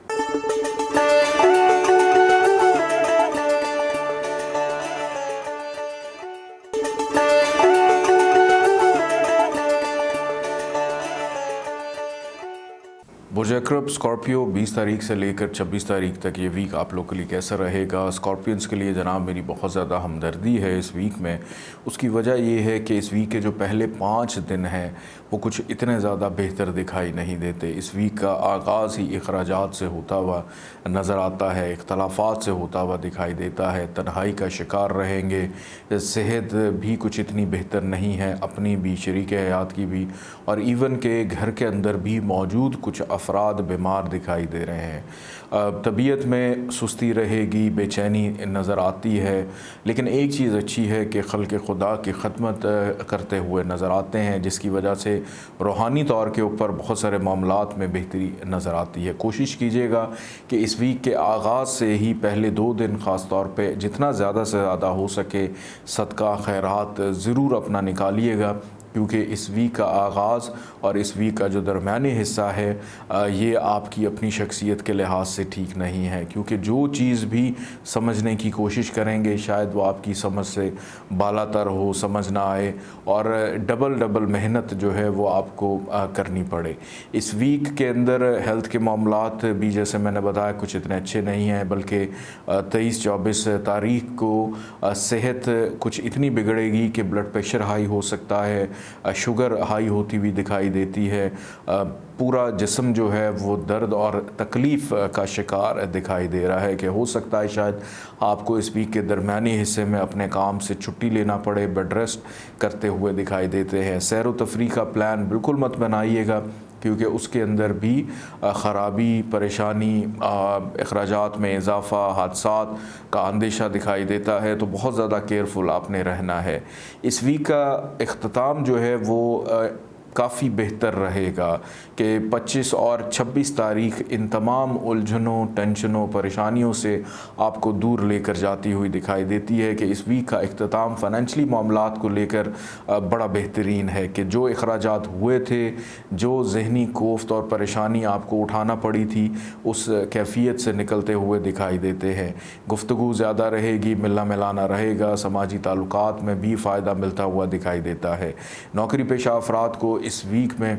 बुर्ज अक़रब स्कॉर्पियो 20 तारीख से लेकर 26 तारीख तक ये वीक आप लोगों के लिए कैसा रहेगा। स्कॉर्पियंस के लिए जनाब मेरी बहुत ज़्यादा हमदर्दी है इस वीक में। उसकी वजह ये है कि इस वीक के जो पहले 5 दिन हैं वो कुछ इतने ज़्यादा बेहतर दिखाई नहीं देते। इस वीक का आगाज़ ही अखराजात से होता हुआ नज़र आता है, इख्तलाफात से होता हुआ दिखाई देता है, तन्हाई का शिकार रहेंगे, सेहत भी कुछ इतनी बेहतर नहीं है, अपनी भी, शरीक हयात की भी, और इवन के घर के अंदर भी मौजूद कुछ अफराद बीमार दिखाई दे रहे हैं। तबीयत में सुस्ती रहेगी, बेचैनी नज़र आती है, लेकिन एक चीज़ अच्छी है कि खल्क़ खुदा की खदमत करते हुए नज़र आते हैं, जिसकी वजह से रूहानी तौर के ऊपर बहुत सारे मामलात में बेहतरी नज़र आती है। कोशिश कीजिएगा कि इस वीक के आगाज़ से ही पहले 2 दिन ख़ास तौर पे जितना ज़्यादा से ज़्यादा हो सके सदका खैरात ज़रूर अपना निकालिएगा, क्योंकि इस वीक का आगाज़ और इस वीक का जो दरमियानी हिस्सा है ये आपकी अपनी शख्सियत के लिहाज से ठीक नहीं है, क्योंकि जो चीज़ भी समझने की कोशिश करेंगे शायद वो आपकी समझ से बालातर हो, समझ ना आए, और डबल मेहनत जो है वो आपको करनी पड़े। इस वीक के अंदर हेल्थ के मामलात भी जैसे मैंने बताया कुछ इतने अच्छे नहीं हैं, बल्कि 23-24 तारीख को सेहत कुछ इतनी बिगड़ेगी कि ब्लड प्रेशर हाई हो सकता है, शुगर हाई होती हुई दिखाई देती है, पूरा जिस्म जो है वो दर्द और तकलीफ़ का शिकार दिखाई दे रहा है कि हो सकता है शायद आपको इस वीक के दरमियानी हिस्से में अपने काम से छुट्टी लेना पड़े, बेड रेस्ट करते हुए दिखाई देते हैं। सैर व तफरी का प्लान बिल्कुल मत बनाइएगा, क्योंकि उसके अंदर भी ख़राबी, परेशानी, अखराजात में इजाफ़ा, हादसात का अंदेशा दिखाई देता है, तो बहुत ज़्यादा केयरफुल आपने रहना है। इस वीक का इख्तिताम जो है वो काफ़ी बेहतर रहेगा कि 25 और 26 तारीख इन तमाम उलझनों, टेंशनों, परेशानियों से आपको दूर लेकर जाती हुई दिखाई देती है कि इस वीक का इख्तिताम फ़ाइनेंशली मामलात को लेकर बड़ा बेहतरीन है कि जो अखराजात हुए थे, जो ज़हनी कोफ्त और परेशानी आपको उठाना पड़ी थी, उस कैफियत से निकलते हुए दिखाई देते हैं। गुफ्तगू ज़्यादा रहेगी, मिलना मिलाना रहेगा, समाजी ताल्लुकात में भी फ़ायदा मिलता हुआ दिखाई देता है। नौकरी पेशा अफराद को इस वीक में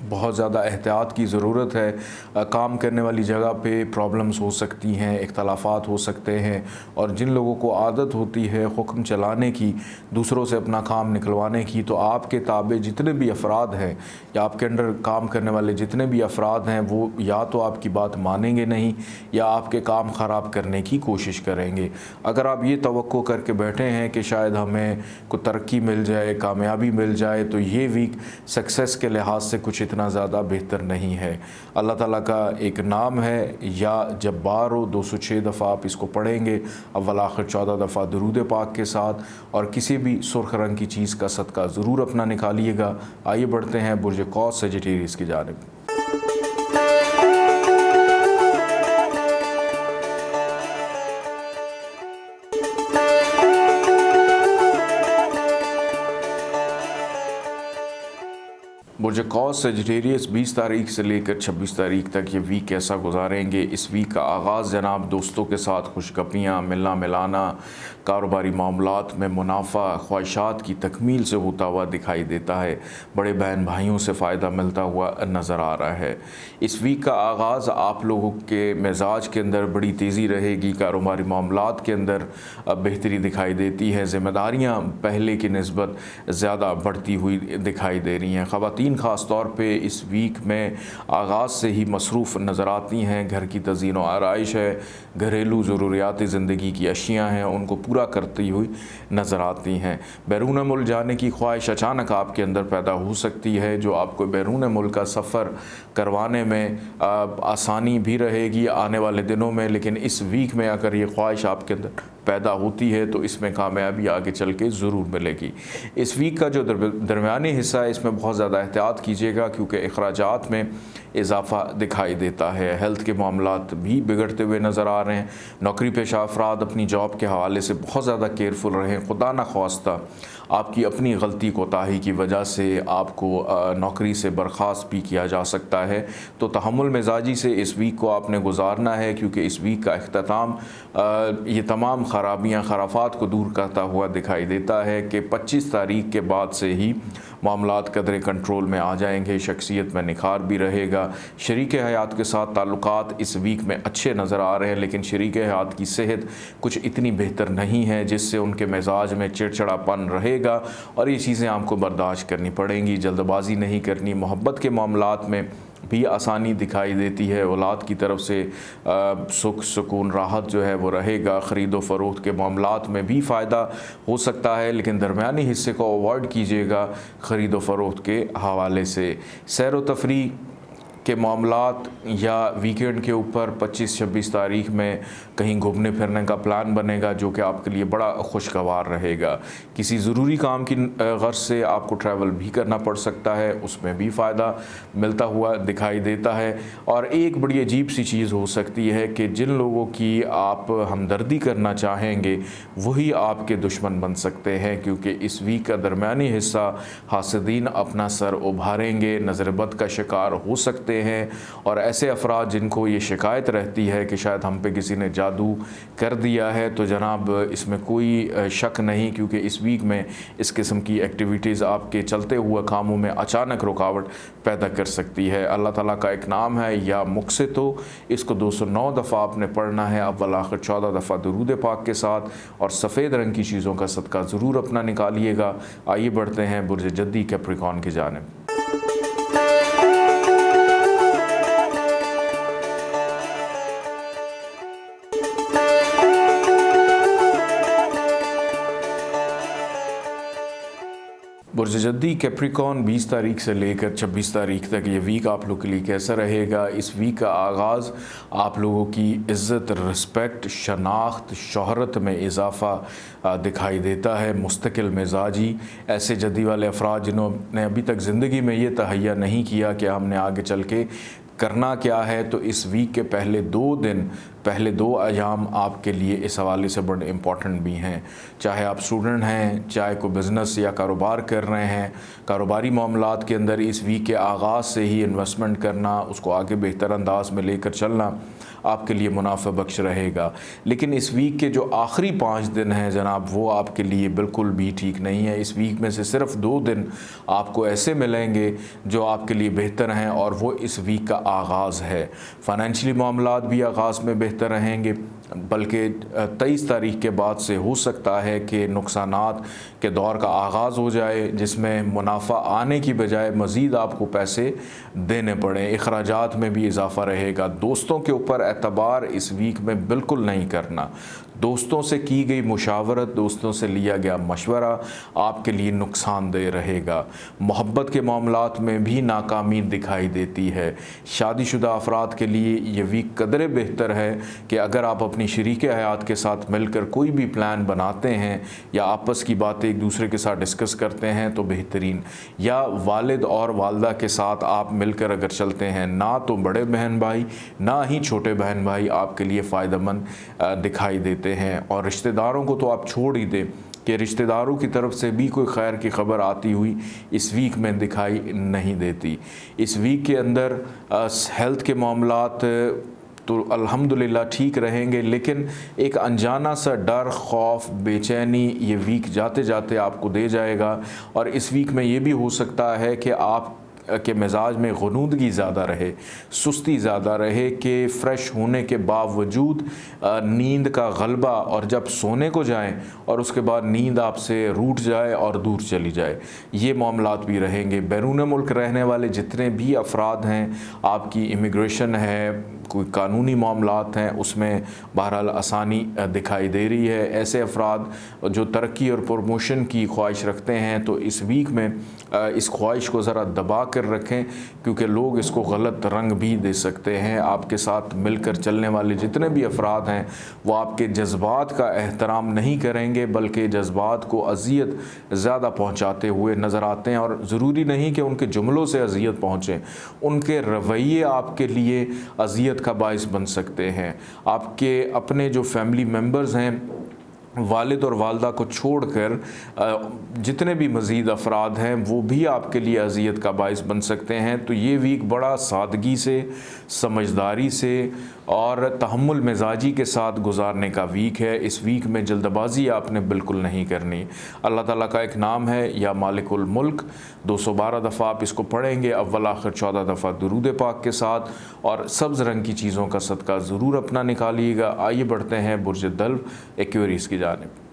बहुत ज़्यादा एहतियात की ज़रूरत है। काम करने वाली जगह पे प्रॉब्लम्स हो सकती हैं, इख्तलाफात हो सकते हैं, और जिन लोगों को आदत होती है हुक्म चलाने की, दूसरों से अपना काम निकलवाने की, तो आपके ताबे जितने भी अफराद हैं या आपके अंडर काम करने वाले जितने भी अफराद हैं वो या तो आपकी बात मानेंगे नहीं या आपके काम ख़राब करने की कोशिश करेंगे। अगर आप ये तवक्को करके बैठे हैं कि शायद हमें को तरक्की मिल जाए, कामयाबी मिल जाए, तो ये वीक सक्सेस के लिहाज से कुछ इतना ज़्यादा बेहतर नहीं है। अल्लाह ताला का एक नाम है या जब्बार हो, 206 दफ़ा आप इसको पढ़ेंगे, अव्वल आखिर 14 दफ़ा दरूद पाक के साथ, और किसी भी सुर्ख रंग की चीज़ का सदका ज़रूर अपना निकालिएगा। आइए बढ़ते हैं बुर्ज कौस सजिटेरियस की जानिब। बुर्ज कौस सजिटेरियस 20 तारीख से लेकर 26 तारीख तक ये वीक कैसा गुजारेंगे। इस वीक का आगाज़ जनाब दोस्तों के साथ खुशगपियाँ, मिलना मिलाना, कारोबारी मामलात में मुनाफा, ख्वाहिशात की तकमील से होता हुआ दिखाई देता है। बड़े बहन भाइयों से फ़ायदा मिलता हुआ नज़र आ रहा है। इस वीक का आगाज़ आप लोगों के मिजाज के अंदर बड़ी तेज़ी रहेगी। कारोबारी मामलात के अंदर बेहतरी दिखाई देती है। ज़िम्मेदारियाँ पहले की निस्बत ज़्यादा बढ़ती हुई दिखाई दे रही हैं। ख़वातीन ख़ास तौर पे इस वीक में आगाज़ से ही मसरूफ़ नज़र आती हैं। घर की तज़ीन व आराइश है, घरेलू ज़रूरियात ज़िंदगी की अशियाँ हैं, उनको पूरा करती हुई नज़र आती हैं। बैरून मुल्क जाने की ख्वाहिश अचानक आपके अंदर पैदा हो सकती है, जो आपको बैरून मुल्क का सफ़र करवाने में आसानी भी रहेगी आने वाले दिनों में। लेकिन इस वीक में अगर ये ख्वाहिश आपके अंदर पैदा होती है तो इसमें कामयाबी आगे चल के ज़रूर मिलेगी। इस वीक का जो दरमियानी हिस्सा है इसमें बहुत ज़्यादा एहतियात कीजिएगा, क्योंकि अखराजात में इजाफ़ा दिखाई देता है। हेल्थ के मामलात भी बिगड़ते हुए नज़र आ रहे हैं। नौकरी पेशा अफराद अपनी जॉब के हवाले से बहुत ज़्यादा केयरफुल रहें। खुदा न ख्वास्ता आपकी अपनी गलती कोताही की वजह से आपको नौकरी से बर्खास्त भी किया जा सकता है। तो तहम्मुल मिजाजी से इस वीक को आपने गुजारना है, क्योंकि इस वीक का अख्ताम ये तमाम ख़राबियाँ खराफात को दूर करता हुआ दिखाई देता है कि 25 तारीख के बाद से ही मामलात कदरे कंट्रोल में आ जाएंगे। शख्सियत में निखार भी रहेगा। शरीक हयात के साथ ताल्लुकात इस वीक में अच्छे नज़र आ रहे हैं, लेकिन शरीक हयात की सेहत कुछ इतनी बेहतर नहीं है जिससे उनके मिजाज में चिड़चिड़ापन रहेगा, और ये चीज़ें आपको बर्दाश्त करनी पड़ेंगी। जल्दबाजी नहीं करनी। मोहब्बत के मामलात में भी आसानी दिखाई देती है। औलाद की तरफ से सुख सुकून राहत जो है वो रहेगा। ख़रीदो फ़रोख्त के मामलात में भी फ़ायदा हो सकता है, लेकिन दरमियानी हिस्से को अवॉइड कीजिएगा ख़रीदो फ़रोख्त के हवाले से। सैर व तफरीह के मामलात या वीकेंड के ऊपर 25-26 तारीख में कहीं घूमने फिरने का प्लान बनेगा, जो कि आपके लिए बड़ा खुशगवार रहेगा। किसी ज़रूरी काम की गर्ज से आपको ट्रैवल भी करना पड़ सकता है, उसमें भी फ़ायदा मिलता हुआ दिखाई देता है। और एक बड़ी अजीब सी चीज़ हो सकती है कि जिन लोगों की आप हमदर्दी करना चाहेंगे वही आपके दुश्मन बन सकते हैं, क्योंकि इस वीक का दरमियानी हिस्सा हासदीन अपना सर उभारेंगे, नज़र बद का शिकार हो सकते हैं। और ऐसे अफराद जिनको ये शिकायत रहती है कि शायद हम पे किसी ने जादू कर दिया है, तो जनाब इसमें कोई शक नहीं, क्योंकि इस वीक में इस किस्म की एक्टिविटीज़ आपके चलते हुए कामों में अचानक रुकावट पैदा कर सकती है। अल्लाह ताला का एक नाम है या मुक़सित हो, इसको 209 दफ़ा आपने पढ़ना है, अव्वल आखिर 14 दफ़ा दुरूद पाक के साथ, और सफ़ेद रंग की चीज़ों का सदका ज़रूर अपना निकालिएगा। आइए बढ़ते हैं बुर्ज जद्दी कैप्रिकॉर्न की जानिब। बुर्ज जद्दी कैप्रिकॉर्न 20 तारीख से लेकर 26 तारीख तक ये वीक आप लोग के लिए कैसा रहेगा। इस वीक का आगाज़ आप लोगों की इज़्ज़त, रिस्पेक्ट, शनाख्त, शोहरत में इजाफ़ा दिखाई देता है। मुस्तकिल मिजाजी ऐसे जद्दी वाले अफराद जिन्होंने अभी तक ज़िंदगी में ये तहैया नहीं किया कि हमने आगे चल के करना क्या है, तो इस वीक के पहले 2 दिन, पहले 2 अयाम आपके लिए इस हवाले से बड़े इम्पॉर्टेंट भी हैं। चाहे आप स्टूडेंट हैं, चाहे कोई बिज़नेस या कारोबार कर रहे हैं, कारोबारी मामलात के अंदर इस वीक के आगाज़ से ही इन्वेस्टमेंट करना, उसको आगे बेहतर अंदाज में लेकर चलना आपके लिए मुनाफा बख्श रहेगा। लेकिन इस वीक के जो आखिरी 5 दिन हैं जनाब, वो आपके लिए बिल्कुल भी ठीक नहीं है। इस वीक में से सिर्फ 2 दिन आपको ऐसे मिलेंगे जो आपके लिए बेहतर हैं, और वो इस वीक का आगाज़ है। फ़ाइनेंशियली मामलात भी आगाज़ में बेहतर रहेंगे, बल्कि 23 तारीख के बाद से हो सकता है कि नुकसानात के दौर का आगाज़ हो जाए, जिसमें मुनाफा आने की बजाय मज़ीद आपको पैसे देने पड़े। अखराजात में भी इजाफ़ा रहेगा। दोस्तों के ऊपर एतबार इस वीक में बिल्कुल नहीं करना। दोस्तों से की गई मुशावरत, दोस्तों से लिया गया मशवरा आपके लिए नुकसानदेह रहेगा। मोहब्बत के मामलात में भी नाकामी दिखाई देती है। शादीशुदा अफराद के लिए ये वीक कदरे बेहतर है कि अगर आप अपनी शरीक हयात के साथ मिलकर कोई भी प्लान बनाते हैं या आपस की बातें एक दूसरे के साथ डिस्कस करते हैं तो बेहतरीन, या वालिद और वालदा के साथ आप मिलकर अगर चलते हैं, ना तो बड़े बहन भाई ना ही छोटे बहन भाई आपके लिए फ़ायदेमंद दिखाई देते हैं। और रिश्तेदारों को तो आप छोड़ ही दें, कि रिश्तेदारों की तरफ से भी कोई खैर की ख़बर आती हुई इस वीक में दिखाई नहीं देती। इस वीक के अंदर हेल्थ के मामलात तो अल्हम्दुलिल्लाह ठीक रहेंगे, लेकिन एक अनजाना सा डर, खौफ, बेचैनी ये वीक जाते जाते आपको दे जाएगा। और इस वीक में ये भी हो सकता है कि आप के मिजाज में ग़ुनूदगी ज़्यादा रहे, सुस्ती ज़्यादा रहे, कि फ़्रेश होने के बावजूद नींद का गलबा, और जब सोने को जाएं और उसके बाद नींद आपसे रूठ जाए और दूर चली जाए, ये मामलात भी रहेंगे। बैरून मुल्क रहने वाले जितने भी अफराद हैं, आपकी इमिग्रेशन है, कोई कानूनी मामलात हैं, उसमें बहरहाल आसानी दिखाई दे रही है। ऐसे अफराद जो तरक्की और प्रमोशन की ख्वाहिश रखते हैं, तो इस वीक में इस ख्वाहिश को ज़रा दबा कर रखें, क्योंकि लोग इसको गलत रंग भी दे सकते हैं। आपके साथ मिलकर चलने वाले जितने भी अफराद हैं, वो आपके जज्बात का एहतराम नहीं करेंगे, बल्कि जज्बात को अज़ियत ज़्यादा पहुँचाते हुए नज़र आते हैं। और ज़रूरी नहीं कि उनके जुमलों से अज़ियत पहुँचे, उनके रवैये आपके लिए अज़ियत का बाइस बन सकते हैं। आपके अपने जो फैमिली मेम्बर्स हैं, वालिद और वालदा को छोड़कर जितने भी मज़ीद अफराद हैं, वो भी आपके लिए अज़ियत का बाइस बन सकते हैं। तो ये वीक बड़ा सादगी से, समझदारी से और तहम्मुल मिजाजी के साथ गुजारने का वीक है। इस वीक में जल्दबाजी आपने बिल्कुल नहीं करनी। अल्लाह ताला का एक नाम है या मालिकुल मुल्क, 212 दफ़ा आप इसको पढ़ेंगे, अव्वल आखिर 14 दफ़ा दुरूद पाक के साथ, और सब्ज़ रंग की चीज़ों का सदका ज़रूर अपना निकालिएगा। आइए बढ़ते हैं बुर्ज दल्व एक्वेरियस की जानिब।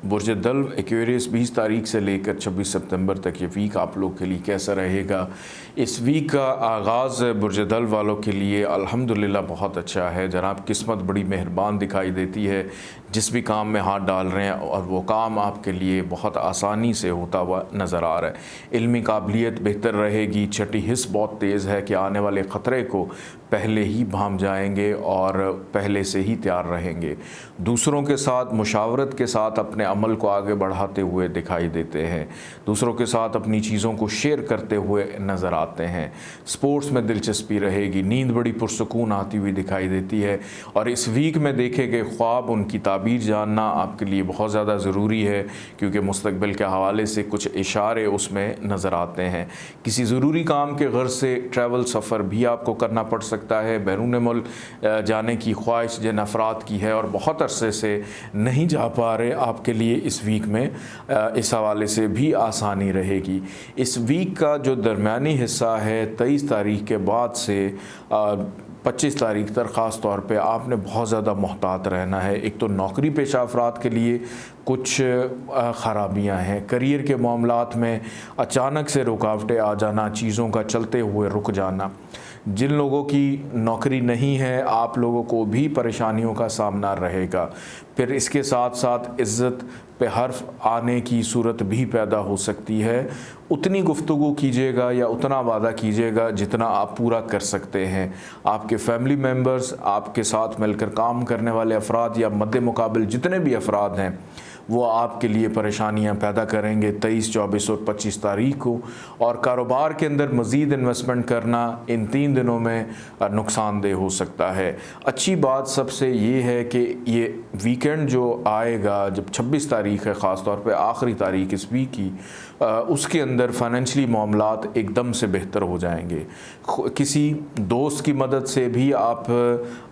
बुर्ज दल्व एक्वेरियस 20 तारीख से लेकर 26 सितंबर तक ये वीक आप लोग के लिए कैसा रहेगा। इस वीक का आगाज़ बुर्ज दल्व वालों के लिए अल्हम्दुलिल्लाह बहुत अच्छा है। जनाब किस्मत बड़ी मेहरबान दिखाई देती है। जिस भी काम में हाथ डाल रहे हैं और वो काम आपके लिए बहुत आसानी से होता हुआ नज़र आ रहा है। इल्मी काबिलियत बेहतर रहेगी। छठी हिस्स बहुत तेज़ है कि आने वाले ख़तरे को पहले ही भांप जाएंगे और पहले से ही तैयार रहेंगे। दूसरों के साथ मुशावरत के साथ अपने अमल को आगे बढ़ाते हुए दिखाई देते हैं। दूसरों के साथ अपनी चीज़ों को शेयर करते हुए नज़र आते हैं। स्पोर्ट्स में दिलचस्पी रहेगी। नींद बड़ी पुरसकून आती हुई दिखाई देती है। और इस वीक में देखे गए ख्वाब, उनकी ताबीर जानना आपके लिए बहुत ज़्यादा ज़रूरी है, क्योंकि मुस्तकबिल के हवाले से कुछ इशारे उसमें नज़र आते हैं। किसी ज़रूरी काम के गर्ज से ट्रैवल सफ़र भी आपको करना पड़ सकता है। बैरून मुल्क जाने की ख्वाहिश जिन अफराद की है और बहुत अरसे से नहीं जा पा रहे, आपके लिए इस वीक में इस हवाले से भी आसानी रहेगी। इस वीक का जो दरमियानी हिस्सा है 23 तारीख के बाद से 25 तारीख तक ख़ास तौर पे आपने बहुत ज़्यादा मोहतात रहना है। एक तो नौकरी पेशा अफराद के लिए कुछ ख़राबियाँ हैं। करियर के मामलात में अचानक से रुकावटें आ जाना, चीज़ों का चलते हुए रुक जाना। जिन लोगों की नौकरी नहीं है, आप लोगों को भी परेशानियों का सामना रहेगा। फिर इसके साथ साथ इज़्ज़त पे हर्फ आने की सूरत भी पैदा हो सकती है। उतनी गुफ्तगू कीजिएगा या उतना वादा कीजिएगा जितना आप पूरा कर सकते हैं। आपके फैमिली मेम्बर्स, आपके साथ मिलकर काम करने वाले अफराद या मद्दे मुकाबिल जितने भी अफराद हैं, वो आपके लिए परेशानियां पैदा करेंगे 23, 24 और 25 तारीख को। और कारोबार के अंदर मज़ीद इन्वेस्टमेंट करना इन 3 दिनों में नुकसानदेह हो सकता है। अच्छी बात सबसे ये है कि ये वीकेंड जो आएगा, जब 26 तारीख है, ख़ास तौर पे आखिरी तारीख इस वीक की, उसके अंदर फ़ाइनेंशली मामलात एकदम से बेहतर हो जाएंगे। किसी दोस्त की मदद से भी आप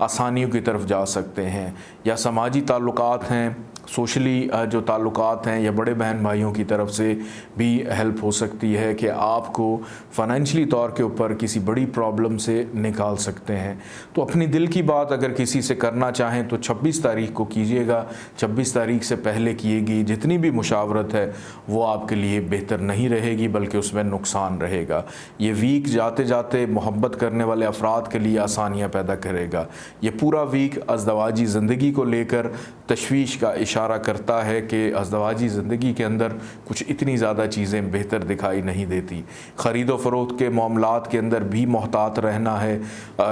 आसानियों की तरफ जा सकते हैं, या समाजी ताल्लुकात हैं, सोशली जो ताल्लुकात हैं, या बड़े बहन भाइयों की तरफ से भी हेल्प हो सकती है कि आपको फ़ाइनेंशली तौर के ऊपर किसी बड़ी प्रॉब्लम से निकाल सकते हैं। तो अपनी दिल की बात अगर किसी से करना चाहें तो 26 तारीख को कीजिएगा। 26 तारीख से पहले किएगी जितनी भी मुशावरत है वो आपके लिए बेहतर नहीं रहेगी, बल्कि उसमें नुकसान रहेगा। ये वीक जाते जाते मोहब्बत करने वाले अफराद के लिए आसानियाँ पैदा करेगा। ये पूरा वीक अज़दवाजी ज़िंदगी को लेकर तशवीश का इशारा इशारा करता है कि अज़दवाजी ज़िंदगी के अंदर कुछ इतनी ज़्यादा चीज़ें बेहतर दिखाई नहीं देती। ख़रीदो फ़रोख्त के मामलात के अंदर भी मोहतात रहना है,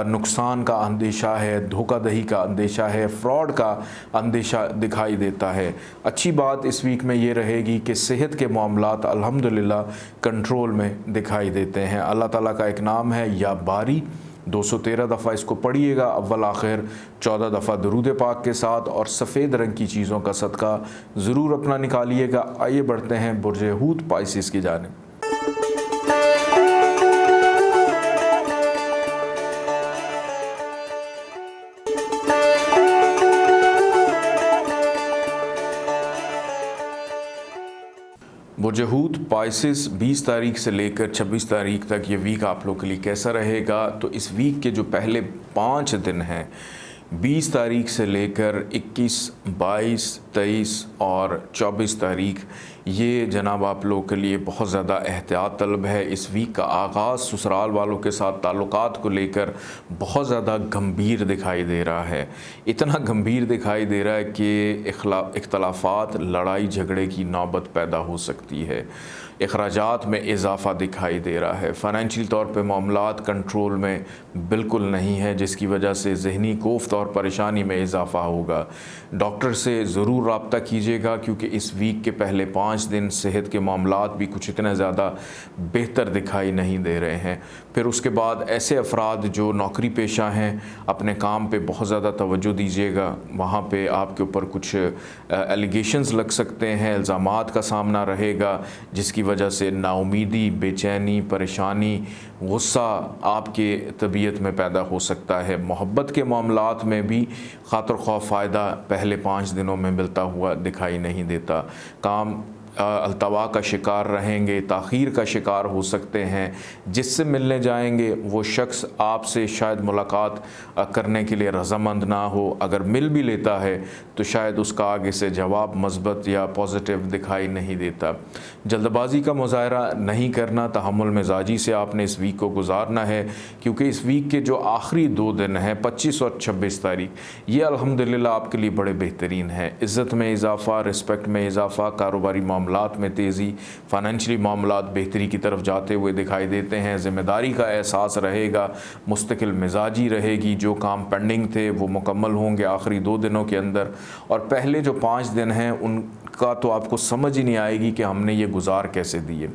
नुकसान का अंदेशा है, धोखाधड़ी का अंदेशा है, फ्रॉड का अंदेशा दिखाई देता है। अच्छी बात इस वीक में ये रहेगी कि सेहत के मामलात अल्हम्दुलिल्लाह कंट्रोल में दिखाई देते हैं। अल्लाह ताला का एक नाम है या बारी, 213 दफ़ा इसको पढ़िएगा अव्वल आखिर, 14 दफ़ा दरूद पाक के साथ, और सफ़ेद रंग की चीज़ों का सदका ज़रूर अपना निकालिएगा। आइए बढ़ते हैं बुर्ज हूत पाइसिस की जानिब। बुर्ज हूत पाइसिस 20 तारीख से लेकर 26 तारीख तक ये वीक आप लोग के लिए कैसा रहेगा? तो इस वीक के जो पहले 5 दिन हैं, 20 तारीख से लेकर 21, 22, 23 और 24 तारीख, ये जनाब आप लोगों के लिए बहुत ज़्यादा एहतियात तलब है। इस वीक का आगाज़ ससुराल वालों के साथ ताल्लुकात को लेकर बहुत ज़्यादा गंभीर दिखाई दे रहा है। इतना गंभीर दिखाई दे रहा है कि इख्तलाफात, लड़ाई झगड़े की नौबत पैदा हो सकती है। अखराजात में इजाफ़ा दिखाई दे रहा है। फ़ाइनेंशियल तौर पे मामलात कंट्रोल में बिल्कुल नहीं है, जिसकी वजह से ज़हनी कोफ्त और परेशानी में इजाफ़ा होगा। डॉक्टर से ज़रूर रब्ता कीजिएगा, क्योंकि इस वीक के पहले 5 दिन सेहत के मामलात भी कुछ इतने ज़्यादा बेहतर दिखाई नहीं दे रहे हैं। फिर उसके बाद ऐसे अफराद जो नौकरी पेशा हैं, अपने काम पे बहुत ज़्यादा तवज्जो दीजिएगा। वहाँ पे आपके ऊपर कुछ एलिगेशंस लग सकते हैं, इल्ज़ामात का सामना रहेगा, जिसकी वजह से नाउमीदी, बेचैनी, परेशानी, गुस्सा आपके तबीयत में पैदा हो सकता है। मोहब्बत के मामलात में भी खातिर ख्वाह फ़ायदा पहले 5 दिनों में मिलता हुआ दिखाई नहीं देता। काम अल्तवा का शिकार रहेंगे, ताख़ीर का शिकार हो सकते हैं। जिससे मिलने जाएंगे वो शख्स आपसे शायद मुलाकात करने के लिए रज़ामंद ना हो। अगर मिल भी लेता है तो शायद उसका आगे से जवाब मस्बत या पॉजिटिव दिखाई नहीं देता। जल्दबाजी का मुज़ाहरा नहीं करना, तहम्मुल मिजाजी से आपने इस वीक को गुजारना है, क्योंकि इस वीक के जो आखिरी 2 दिन हैं, 25 और 26 तारीख, ये अल्हम्दुलिल्लाह आपके लिए बड़े बेहतरीन हैं। इज़्ज़त में इजाफ़ा, रिस्पेक्ट में इजाफ़ा, कारोबारी मामलात में तेज़ी, फ़ाइनेंशियली मामलात बेहतरी की तरफ जाते हुए दिखाई देते हैं। ज़िम्मेदारी का एहसास रहेगा, मुस्तकिल मिजाजी रहेगी। जो काम पेंडिंग थे वो मुकम्मल होंगे आखिरी 2 दिनों के अंदर, और पहले जो 5 दिन हैं उनका तो आपको समझ ही नहीं आएगी कि हमने ये गुजार कैसे दिए।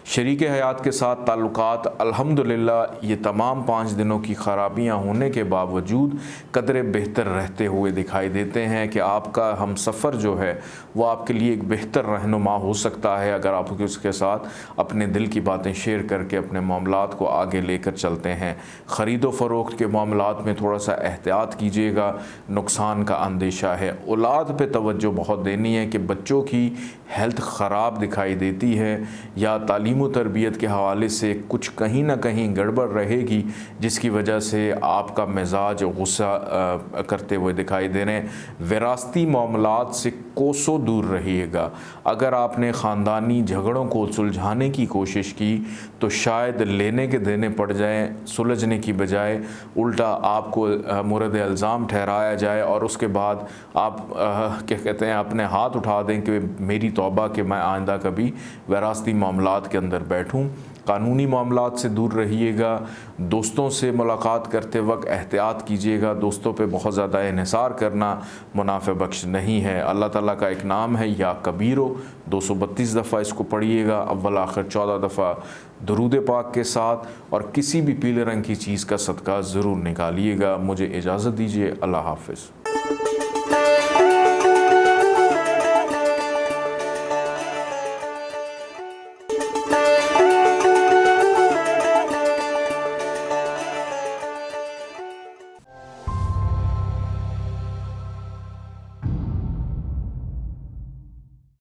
शरीक हयात के साथ ताल्लुकात अल्हम्दुलिल्लाह ये तमाम 5 दिनों की ख़राबियाँ होने के बावजूद कदरे बेहतर रहते हुए दिखाई देते हैं कि आपका हम सफ़र जो है वो आपके लिए एक बेहतर रहनुमा हो सकता है, अगर आप उसके साथ अपने दिल की बातें शेयर करके अपने मामलात को आगे लेकर चलते हैं। ख़रीदो फ़रोख्त के मामलात में थोड़ा सा एहतियात कीजिएगा, नुकसान का अंदेशा है। औलाद पे तवज्जो बहुत देनी है कि बच्चों की हेल्थ ख़राब दिखाई देती है या तालीम व तरबियत के हवाले से कुछ कहीं ना कहीं गड़बड़ रहेगी, जिसकी वजह से आपका मिजाज गुस्सा करते हुए दिखाई दे रहे हैं। विरासती मामलात से कोसों दूर रहिएगा। अगर आपने ख़ानदानी झगड़ों को सुलझाने की कोशिश की तो शायद लेने के देने पड़ जाएं, सुलझने की बजाय उल्टा आपको मुरद इल्ज़ाम ठहराया जाए और उसके बाद आप क्या कहते हैं अपने हाथ उठा दें कि मेरी तौबा कि मैं आइंदा कभी विरासती मामलात के अंदर बैठूं। कानूनी मामलात से दूर रहिएगा। दोस्तों से मुलाकात करते वक्त एहतियात कीजिएगा। दोस्तों पे बहुत ज़्यादा इन्हिसार करना मुनाफ़े बख्श नहीं है। अल्लाह ताला का एक नाम है या कबीरो, 232 दफ़ा इसको पढ़िएगा अव्वल आखिर, 14 दफ़ा दरूद पाक के साथ, और किसी भी पीले रंग की चीज़ का सदका ज़रूर निकालिएगा। मुझे इजाज़त दीजिए। अल्लाह हाफ़िज़।